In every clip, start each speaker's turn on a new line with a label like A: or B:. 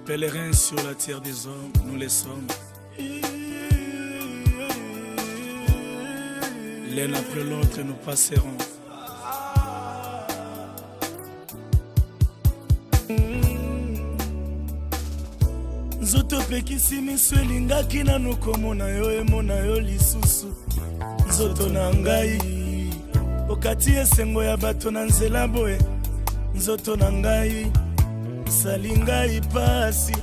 A: Pèlerins sur la terre des hommes, nous les sommes. L'un après l'autre, nous passerons. Nzoto pekisi miso elingaki nanu komona yo emona yo lisusu. Nzoto na ngai okati esengo ya bato na nzela boye. Nzoto na ngai sali ngai pasi.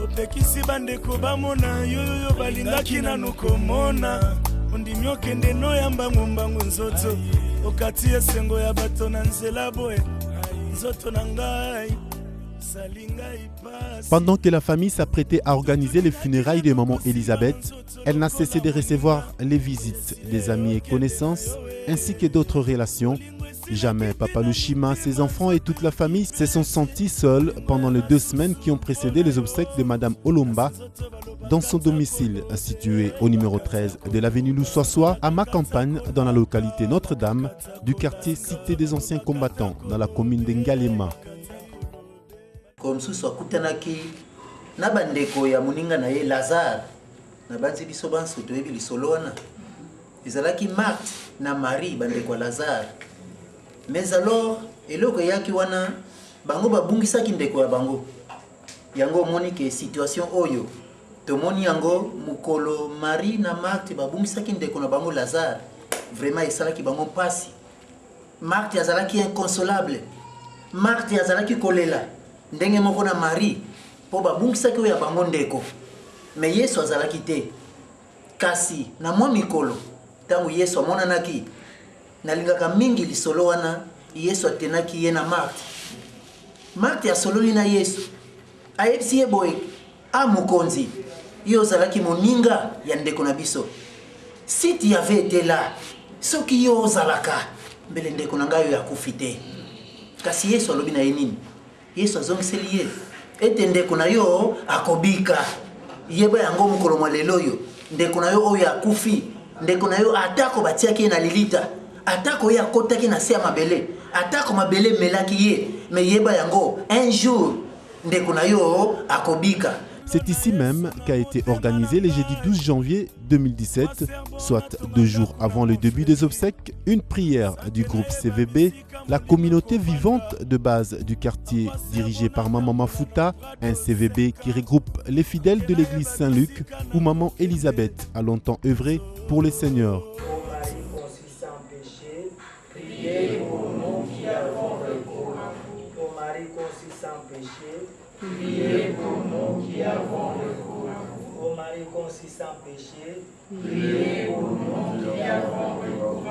A: Opekisi bandeko bamona yo balingaki nanu komona. Ondimi okende noyamba ngumbangu nzoto okati esengo ya bato na nzela boye. Nzoto na ngai.
B: Pendant que la famille s'apprêtait à organiser les funérailles de maman Elisabeth, elle n'a cessé de recevoir les visites des amis et connaissances, ainsi que d'autres relations. Jamais Papa Lushima, ses enfants et toute la famille se sont sentis seuls pendant les 2 semaines qui ont précédé les obsèques de Madame Olomba dans son domicile situé au numéro 13 de l'avenue Luswaswa à Makampagne dans la localité Notre-Dame du quartier Cité des Anciens Combattants dans la commune de Ngalema.
C: Comme ça kutanaki na bandeko ya muninga na ye Lazare na banzi biso banso toyebi lisolona ezalaki Marthe na Marie bandeko Lazare. Mais alors eloko yaki wana bango babungisaki ndeko ya bango yango moni ke situation oyo tomoni yango mukolo Marie na Marthe babungisaki ndeko na bango Lazare vraiment esalaki bango pasi. Marthe azalaki inconsolable, Marthe azalaki kolela ndenge moko na Marie po babungisaki oyo ya bango ndeko. Mais Yesu azalaki te. Kasi na mwa mikolo tangu Yesu amonanaki nalingaka mingi lisolo wana Yesu atenaki ye na Marthe. Marthe asololi na Yesu ayebisi ye boye amukonzi yo ozalaki moninga ya ndeko na biso. Si tu avais été là soki yo ozalaka mbele ndeko na ngai akufi te. Kasi Yesu alobi na ye nini? Yesu azongiseli ye ete ndeko na yo akobika. Yeba yango mukolo mwa lelo yo ndeko na yo oyo akufi, ndeko na yo atako batiaki na lilita, atako ye akotaki na se ya mabele, atako mabele melaki ye, me yeba yango un jour ndeko na yo akobika.
B: C'est ici même qu'a été organisé le jeudi 12 janvier 2017, soit 2 jours avant le début des obsèques, une prière du groupe CVB, la communauté vivante de base du quartier dirigée par Maman Mafuta, un CVB qui regroupe les fidèles de l'église Saint-Luc où Maman Elisabeth a longtemps œuvré pour les seigneurs.
D: Priez pour nous qui avons recours. Ô Marie conçue sans péché, priez pour nous qui avons recours.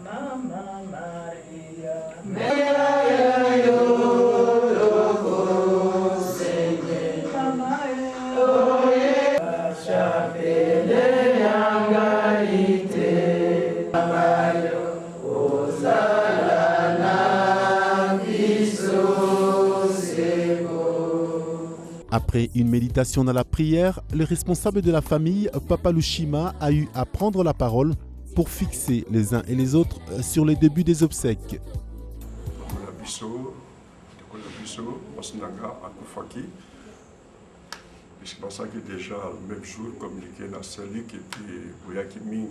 D: Maman Maria, Maria Yolo, Seigneur, Maman Oye, Chapelle Yangalite, Maman Osalana Biso.
B: Après une méditation dans la prière, le responsable de la famille, Papa Lushima, a eu à prendre la parole pour fixer les uns et les autres sur le début des obsèques.
E: Je pense que déjà le même jour communiqué dans Saint-Luc et puis Boyaki Ming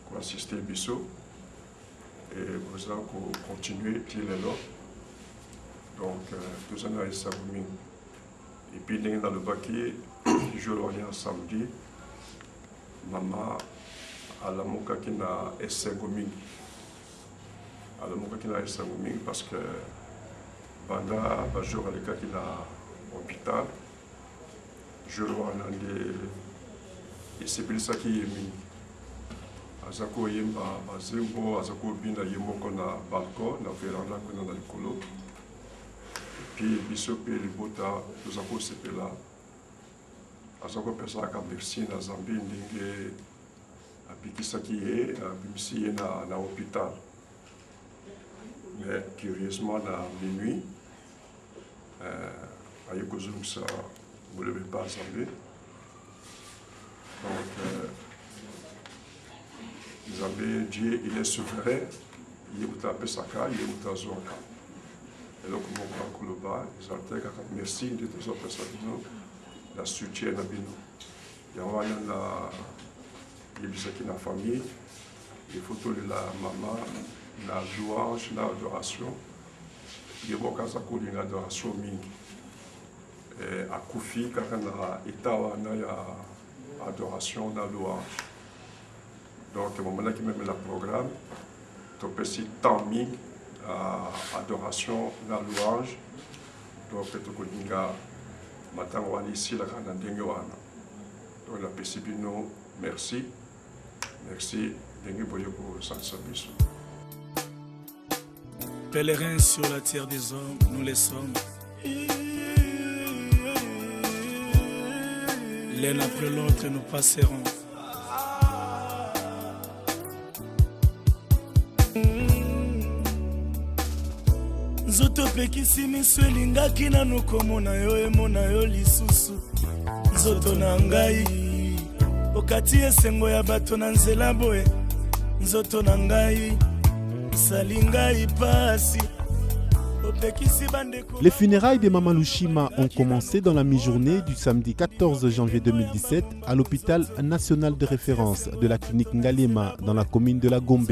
E: pour assister Bissot et vous allez continuer till là. Donc tous en a et puis dans le baquet je reviens samedi maman à la moka qui n'a essai goming à la moka qui n'a essai goming parce que pendant un jour avec qui n'a hôpital je reviens et c'est pour ça qui est mis azako yemba bazembo azako bina yemo kona balcon na veranda kona na likolo. Puis biso pe libota tozako sepela azako pesa ka merci na Zambie ndenge abikisaki ye abimisi ye na hôpital. Mais curieusement na minuit aye kozongisa bolebe pas Zambie. Donc Zambie Dieu il est souverain, il est utapesaka, il est utazwaka. eloko moko ya koloba ezalaki kaka merci nde tozopesa bino na soutien na bino yango wana na yebisaki na famille il faut tolela mama na louange na adoration ye moko aza kolinga adoration mingi akufi kaka na eta wana ya adoration na louange donc momonaki meme na programme topesi temps mingi adoration na louange donc tokolinga matango wana esilaka na ndenge wana donc napesi bino merci ndenge boye kosanisa biso.
A: Pèlerins sur la terre des hommes, nous les sommes. L'un après l'autre, nous passerons. Nzoto pekisi miso elingaki nanu komona yo emona yo lisusu. Nzoto na ngai okati esengo ya bato na nzela boye. Nzoto na ngai salingai pasi.
B: Les funérailles de Maman Lushima ont commencé dans la mi-journée du samedi 14 janvier 2017 à l'hôpital national de référence de la clinique Ngalema dans la commune de la Gombe.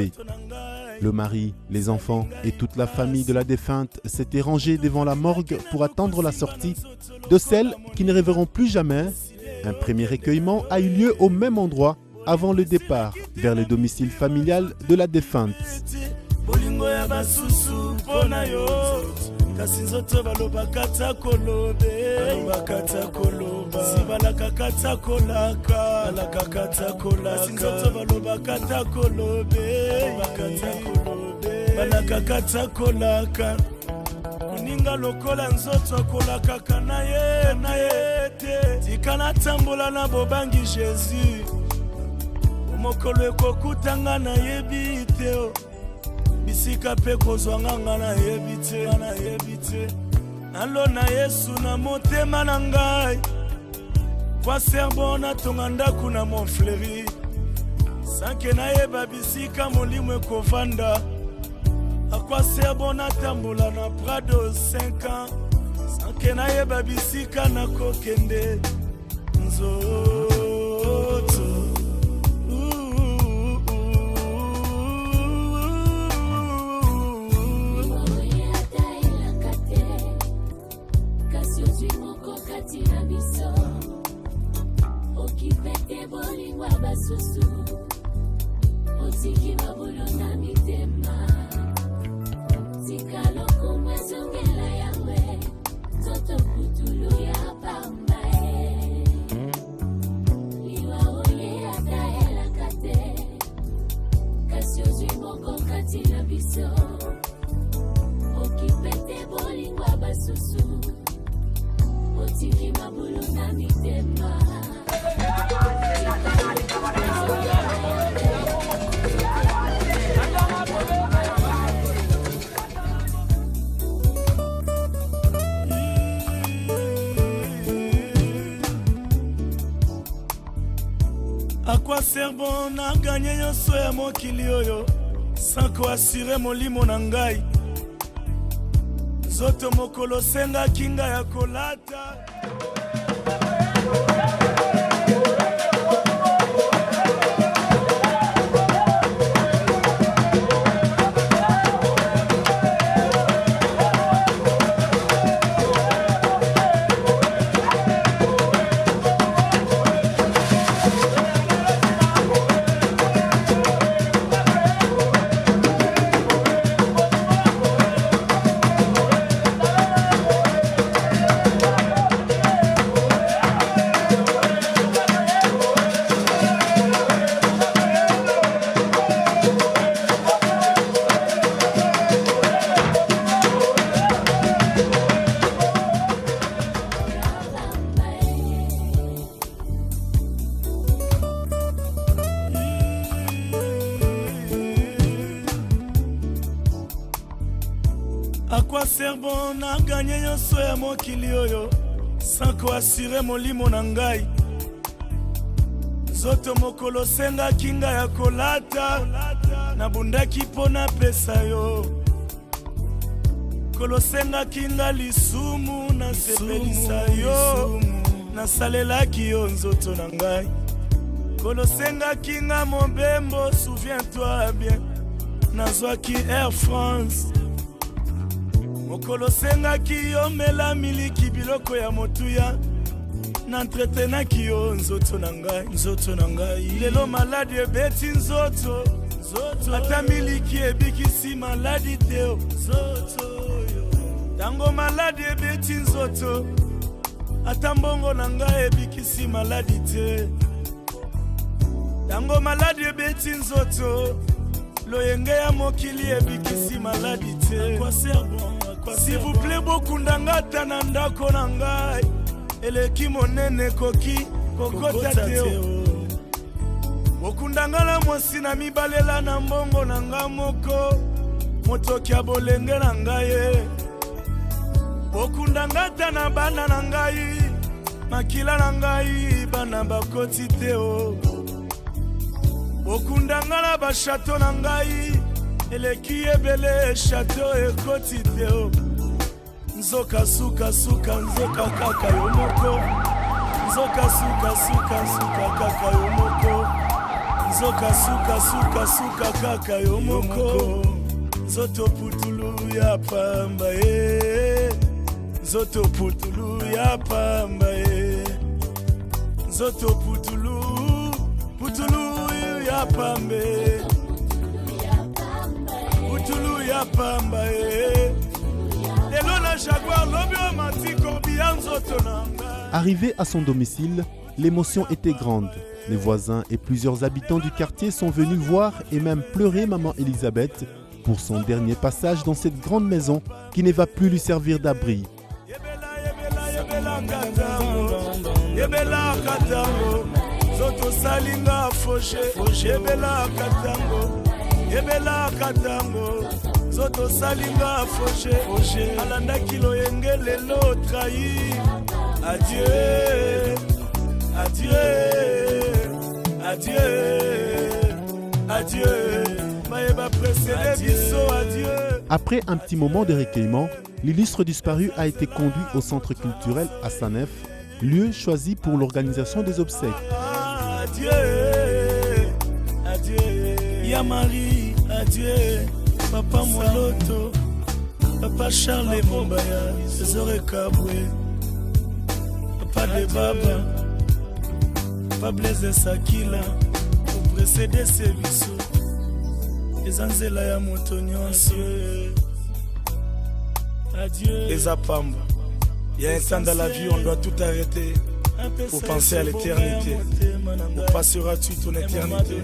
B: Le mari, les enfants et toute la famille de la défunte s'étaient rangés devant la morgue pour attendre la sortie de celles qui ne reverront plus jamais. Un premier recueillement a eu lieu au même endroit avant le départ vers le domicile familial de la défunte.
A: Bolingo ya basusu pona yo kasi nzoto balobaka ta kolobe balobaka ta koloba sibalaka kata kolaka alaka kata kolaka kasi nzoto balobaka ta kolobe balobaka ta kolobe balaka kata kolaka kuninga lokola nzoto akolaka kana ye te tikana tambola na bobangi Jésus omokolo ekokutanga na yebi te bisika pe kozwanga nga na yebi te nalo na Yesu na motema na ngai kwa serbo natonga ndako na Montfleury sanke nayeba bisika molimo ekovanda akwa serbo natambola na Prado 5 ans sanke nayeba bisika nakokende nzoto. Akwa serbo na gagné nyonso ya mokili oyo sanko asire molimo na ngai zoto mokolo senga kinga ya kolata. Akwa serbo na gagné nyonso ya mokili oyo sanko asire molimo na ngai zoto mokolo senga kinga ya kolata na bundaki pona pesa yo mokolo osengaki nga lisumu nasepelisa yo nasalelaki yo nzoto na ngai mokolo osengaki nga mobembo souviens-toi bien nazwaki Air France mokolo osengaki yo mela miliki biloko ya motuya nantretenaki yo nzoto na ngai lelo maladi ebeti nzoto ata miliki ebikisi maladi te tango maladi ebeti nzoto ata mbongo na ngai ebikisi maladi te tango maladi ebeti nzoto loyenge ya mokili ebikisi maladi te s'il vous plaît bokundanga ata na ndako na ngai eleki monene koki kokota te bokundanga na mwasi na mibalela na mbongo na nga moko motoki ya bolenge na ngai bokundanga ata na bana na ngai makila na ngai bana bakoti te bokundanga na bashato na ngai eleki ebele shato ekoti te nzoka suka nzoka kaka yo moko nzoka suka kaka yo moko nzoka suka kaka yo moko nzoto putulu ya pamba nzoto putulu ya pamba nzoto putulu ya pambe putulu ya pamba lelo na jaguar lobi o mati korbi ya nzoto na nga.
B: Arrivé à son domicile, l'émotion était grande. Les voisins et plusieurs habitants du quartier sont venus voir et même pleurer maman Elisabeth pour son dernier passage dans cette grande maison qui ne va plus lui servir d'abri.
A: Adieu, adieu, adieu, adieu.
B: Après un petit moment de recueillement, l'illustre disparu a été conduit au centre culturel à Sanef, lieu choisi pour l'organisation des obsèques.
A: Adieu, adieu, Yamari, adieu, Papa Moloto, Papa Charles Mombaya, César Kabwe, Papa de Baba, Papa Blaise Sakila, pour précéder ces bisous. Ezanzela ya moto nyonso adieu Ezapamba. Il y a un temps dans la vie où on doit tout arrêter pour penser à l'éternité. Où passeras-tu ton éternité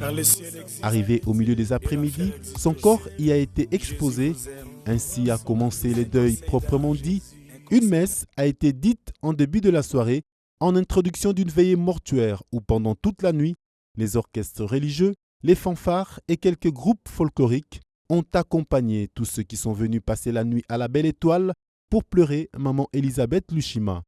A: car le ciel existe.
B: Arrivé au milieu des après-midi, son corps y a été exposé. Ainsi a commencé le deuil proprement dit. Une messe a été dite en début de la soirée en introduction d'une veillée mortuaire où pendant toute la nuit, les orchestres religieux, les fanfares et quelques groupes folkloriques ont accompagné tous ceux qui sont venus passer la nuit à la Belle Étoile pour pleurer maman Elisabeth Lushima.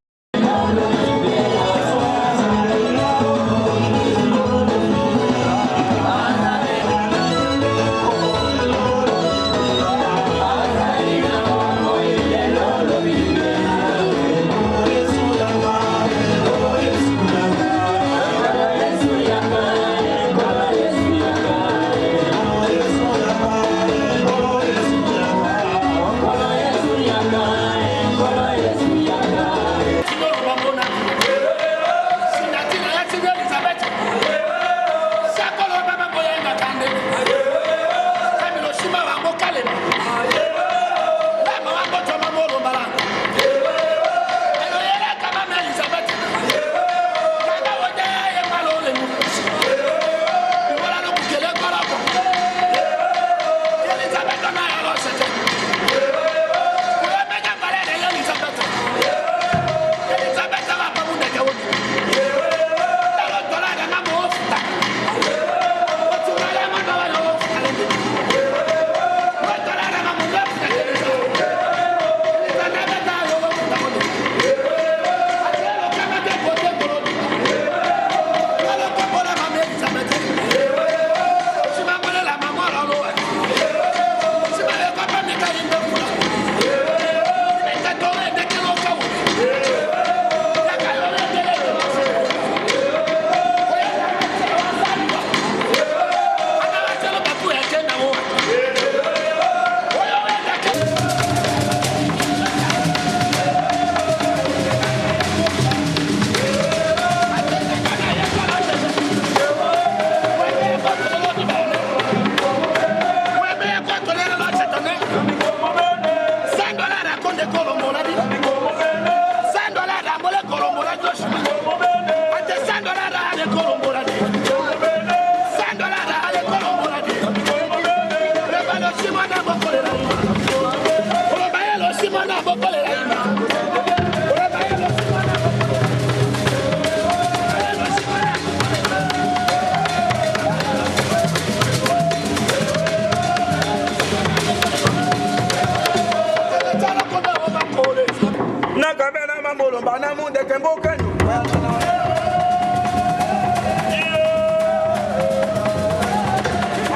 F: lomba na munde kemboka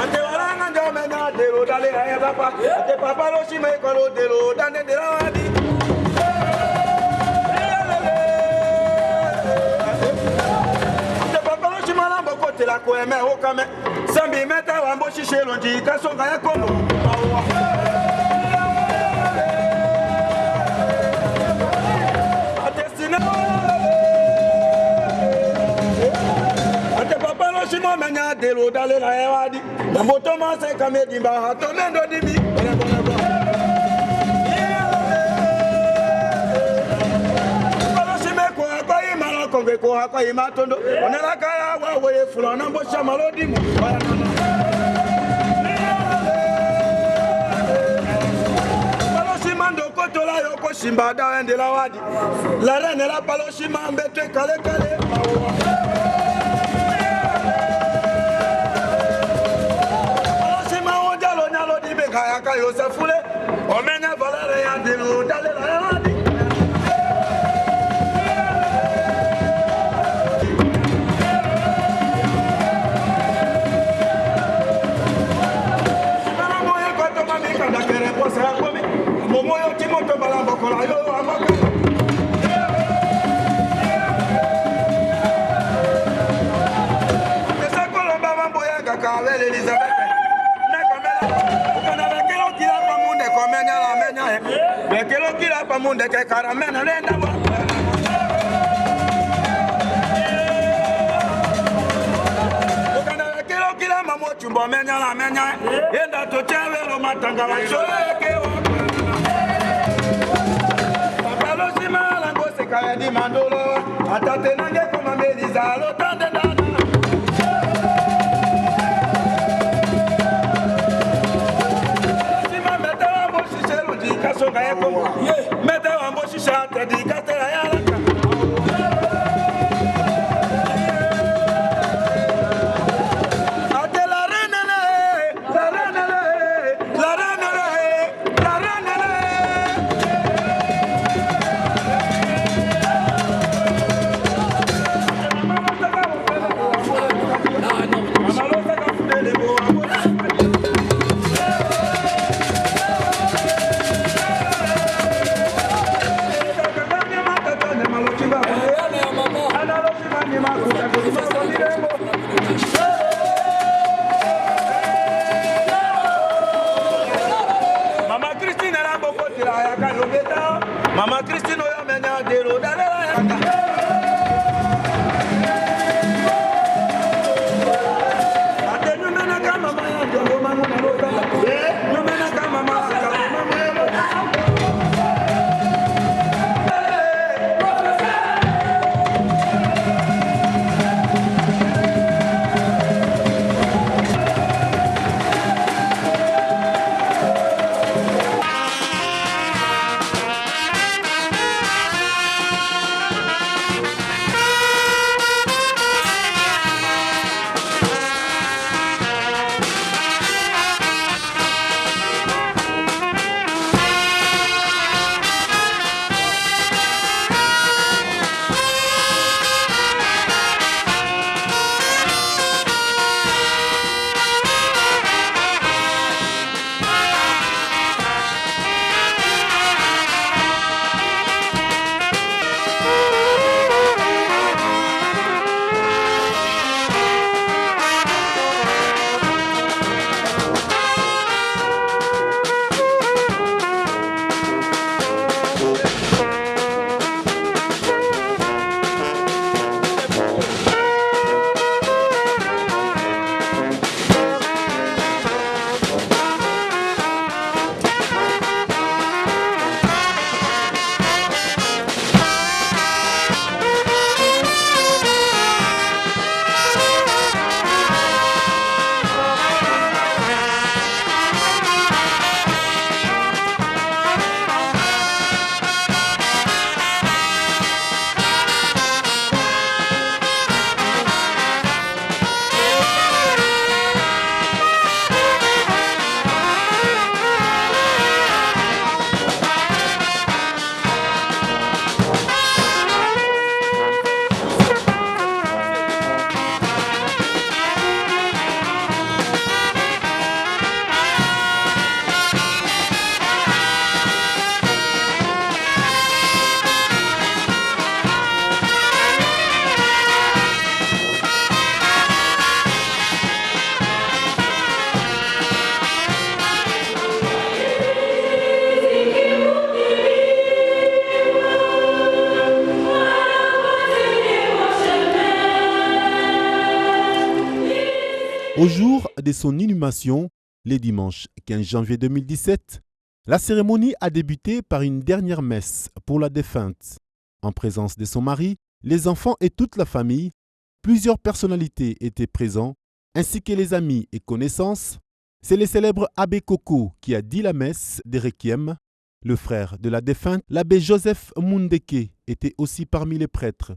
F: ante walanga njomenya delo dale ya papa ante papa lo shime kolo delo dane dela wadi ante papa lo shime lambo kote la koeme okame sambi meta wambo shishelo nji kasonga ya kono Shimo menya delo dale la ewadi Mamboto mase kame dimba hato mendo dimi Kalo shime kwa kwa imala konge kwa kwa imatondo Onela kaya wawe fula nambo shamalo dimu Kalo shimando kotola yoko shimba da wende la wadi La rene la palo shima mbetwe kale kale Kayaka Yosefule, Omena Valere and the Dale. Momoyo Timoto Malambo Kolayo, Amaka. The Sakolomba Mamboyaga, Kale Elizabeth. Bekelo kila pamunde ke karamena lenda wa Ukana bekelo kila mamo chumbo menya la menya Yenda to chewe lo matanga wa shole wa Papalo sima la ngose kaya di mandolo Atate nange koma meliza lo tande dana Kasonga yako meta wambo shisha tadi katera yalaka ate la renele Mama Christine oya menya delo dale la yaka Atenu mena kama mama ya jombo manu na lota no mena kama mama
B: Au jour de son inhumation, le dimanche 15 janvier 2017, la cérémonie a débuté par une dernière messe pour la défunte. En présence de son mari, les enfants et toute la famille, plusieurs personnalités étaient présents, ainsi que les amis et connaissances. C'est le célèbre abbé Coco qui a dit la messe des requiem. Le frère de la défunte, l'abbé Joseph Mundeke, était aussi parmi les prêtres.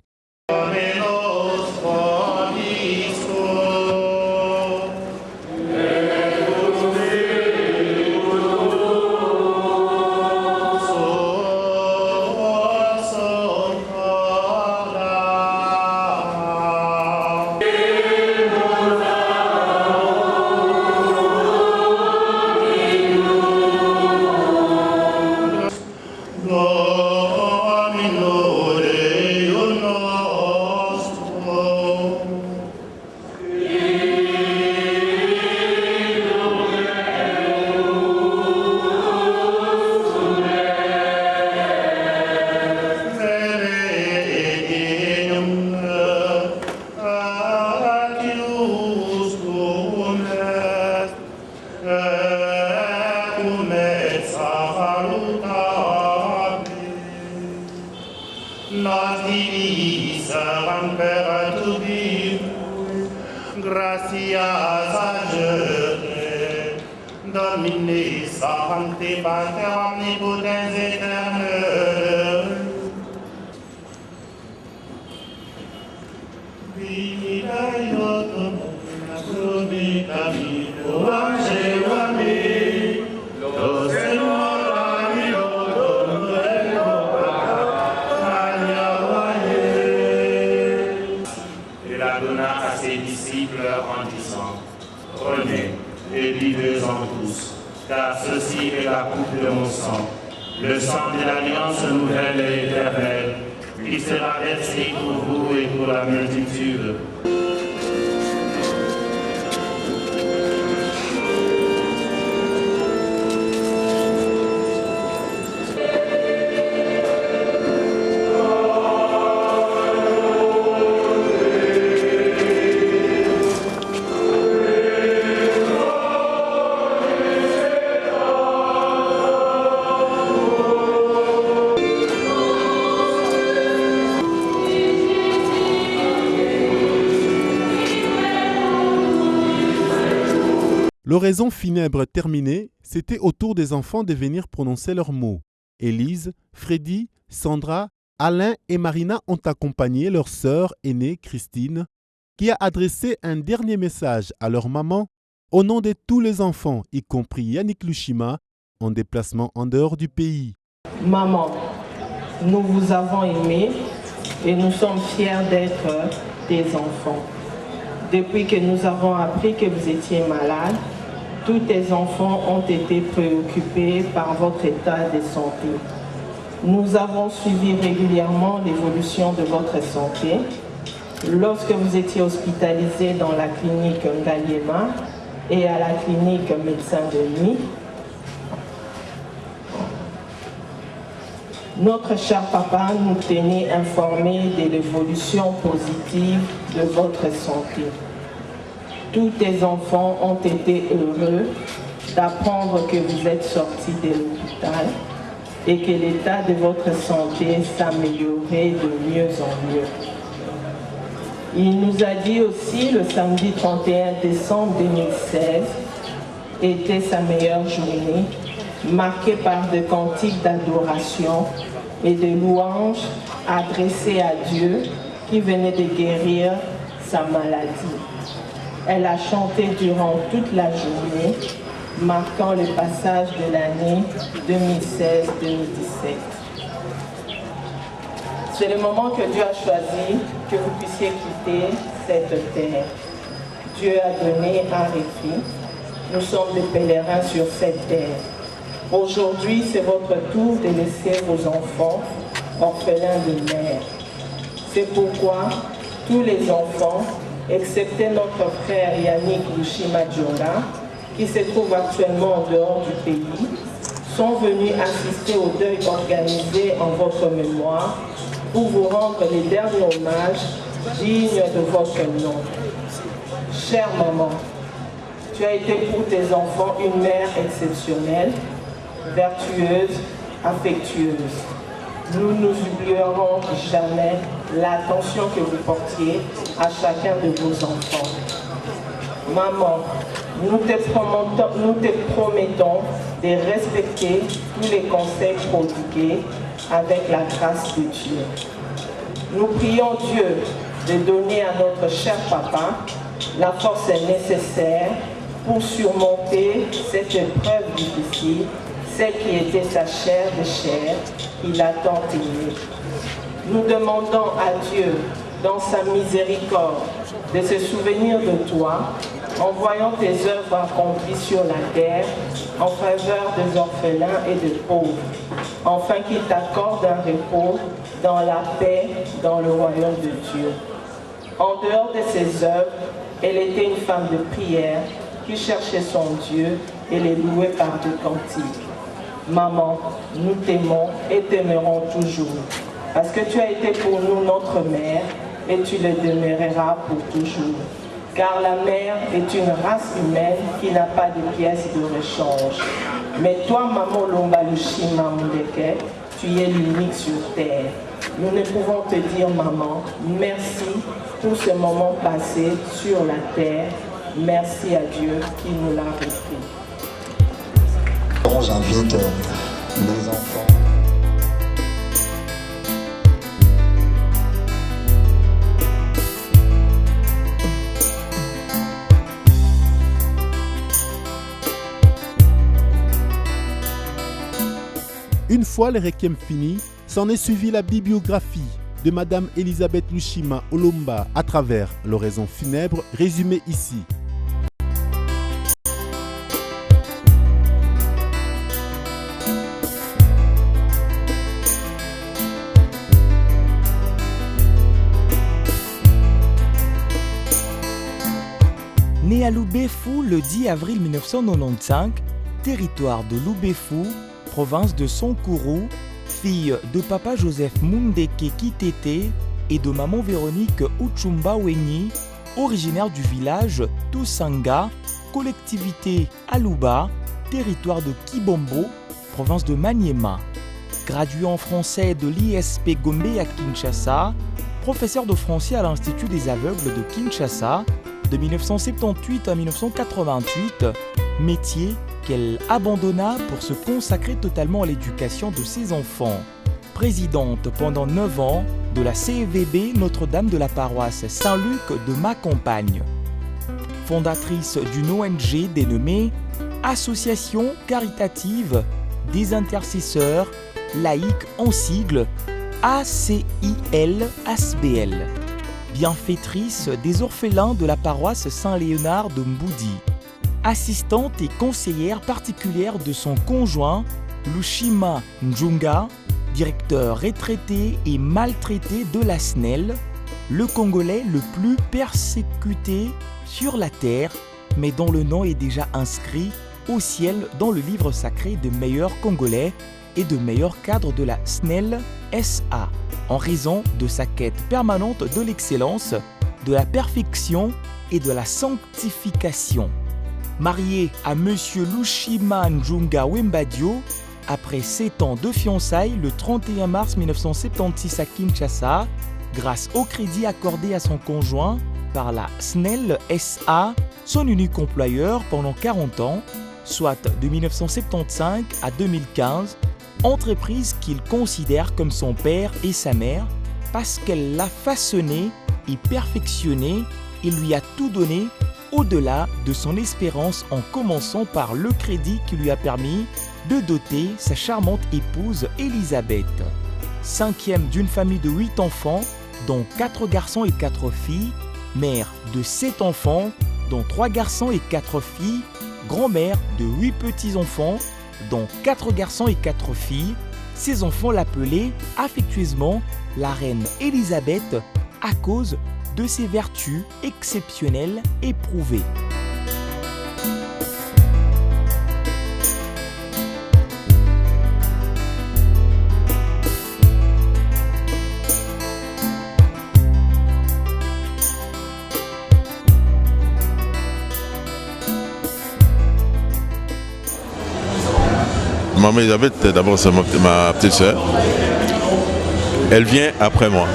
G: Gracias a Dieu, Domine, Sancte Pater omnipotens éternel. Vita iotum, promita mito, angewami, lo Señor amigo, Il a donné à ses disciples en disant, prenez et buvez-en tous, car ceci est la coupe de mon sang, le sang de l'alliance nouvelle et éternelle, qui sera versé pour vous et pour la multitude.
B: L'oraison funèbre terminée, c'était au tour des enfants de venir prononcer leurs mots. Élise, Freddy, Sandra, Alain et Marina ont accompagné leur sœur aînée Christine, qui a adressé un dernier message à leur maman au nom de tous les enfants, y compris Yannick Lushima, en déplacement en dehors du pays.
H: Maman, nous vous avons aimé et nous sommes fiers d'être des enfants. Depuis que nous avons appris que vous étiez malade, tous tes enfants ont été préoccupés par votre état de santé. Nous avons suivi régulièrement l'évolution de votre santé. Lorsque vous étiez hospitalisé dans la clinique Ngaliema et à la clinique Médecins de Nuit, notre cher papa nous tenait informés de l'évolution positive de votre santé. Tous tes enfants ont été heureux d'apprendre que vous êtes sortis de l'hôpital et que l'état de votre santé s'améliorait de mieux en mieux. Il nous a dit aussi le samedi 31 décembre 2016 était sa meilleure journée, marquée par des cantiques d'adoration et de louanges adressés à Dieu qui venait de guérir sa maladie. Elle a chanté durant toute la journée, marquant le passage de l'année 2016-2017. C'est le moment que Dieu a choisi que vous puissiez quitter cette terre. Dieu a donné un répit. Nous sommes des pèlerins sur cette terre. Aujourd'hui, c'est votre tour de laisser vos enfants orphelins de mère. C'est pourquoi tous les enfants, excepté notre frère Yannick Lushima Djonga, qui se trouve actuellement en dehors du pays, sont venus assister au deuil organisé en votre mémoire pour vous rendre les derniers hommages dignes de votre nom. Chère maman, Tu as été pour tes enfants une mère exceptionnelle, vertueuse, affectueuse. Nous n'oublierons jamais l'attention que vous portiez à chacun de vos enfants. Maman, nous te promettons de respecter tous les conseils prodigués avec la grâce de Dieu. Nous prions Dieu de donner à notre cher papa la force nécessaire pour surmonter cette épreuve difficile, celle qui était sa chair de chair, il a tant aimé. Nous demandons à Dieu, dans sa miséricorde, de se souvenir de toi, en voyant tes œuvres accomplies sur la terre, en faveur des orphelins et des pauvres, afin qu'il t'accorde un repos dans la paix, dans le royaume de Dieu. En dehors de ses œuvres, elle était une femme de prière qui cherchait son Dieu et les louait par des cantiques. Maman, nous t'aimons et t'aimerons toujours, parce que tu as été pour nous notre mère et tu le demeureras pour toujours. Car la mère est une race humaine qui n'a pas de pièces de rechange. Mais toi, Maman Lombalushima Mundeke, tu es l'unique sur terre. Nous ne pouvons te dire, Maman, merci pour ce moment passé sur la terre. Merci à Dieu qui nous l'a repris.
I: J'invite les enfants.
B: Une fois les requiem finis, s'en est suivi la bibliographie de Madame Elisabeth Lushima Olomba à travers l'oraison funèbre résumée ici.
J: Née à Loubefou le 10 avril 1995, territoire de Loubefou, province de Sankourou, fille de papa Joseph Mundeke Kitete et de maman Véronique Uchumba Wenyi, originaire du village Tosanga, collectivité Alouba, territoire de Kibombo, province de Maniema. Gradué en français de l'ISP Gombe à Kinshasa, professeur de français à l'Institut des aveugles de Kinshasa, de 1978 à 1988, métier qu'elle abandonna pour se consacrer totalement à l'éducation de ses enfants. Présidente pendant 9 ans de la CVB Notre-Dame de la paroisse Saint-Luc de ma campagne. Fondatrice d'une ONG dénommée Association caritative des intercesseurs laïcs en sigle ACIL-ASBL. Bienfaitrice des orphelins de la paroisse Saint-Léonard de Mboudi. Assistante et conseillère particulière de son conjoint, Lushima Njunga, directeur retraité et maltraité de la SNEL, le Congolais le plus persécuté sur la terre, mais dont le nom est déjà inscrit au ciel dans le livre sacré des meilleurs Congolais et de meilleurs cadres de la SNEL SA, en raison de sa quête permanente de l'excellence, de la perfection et de la sanctification. Marié à M. Lushima Njunga Wembadio, après 7 ans de fiançailles le 31 mars 1976 à Kinshasa, grâce au crédit accordé à son conjoint par la SNEL SA, son unique employeur pendant 40 ans, soit de 1975 à 2015, entreprise qu'il considère comme son père et sa mère parce qu'elle l'a façonné et perfectionné et lui a tout donné au-delà de son espérance en commençant par le crédit qui lui a permis de doter sa charmante épouse Elisabeth. 5e d'une famille de 8 enfants, dont 4 garçons et 4 filles, mère de 7 enfants, dont 3 garçons et 4 filles, grand-mère de 8 petits-enfants, dont 4 garçons et 4 filles. Ses enfants l'appelaient affectueusement la reine Elisabeth à cause de ses vertus exceptionnelles éprouvées.
K: Maman Elisabeth, d'abord, c'est ma petite soeur. Elle vient après moi.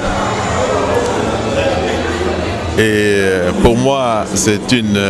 K: Et pour moi, c'est une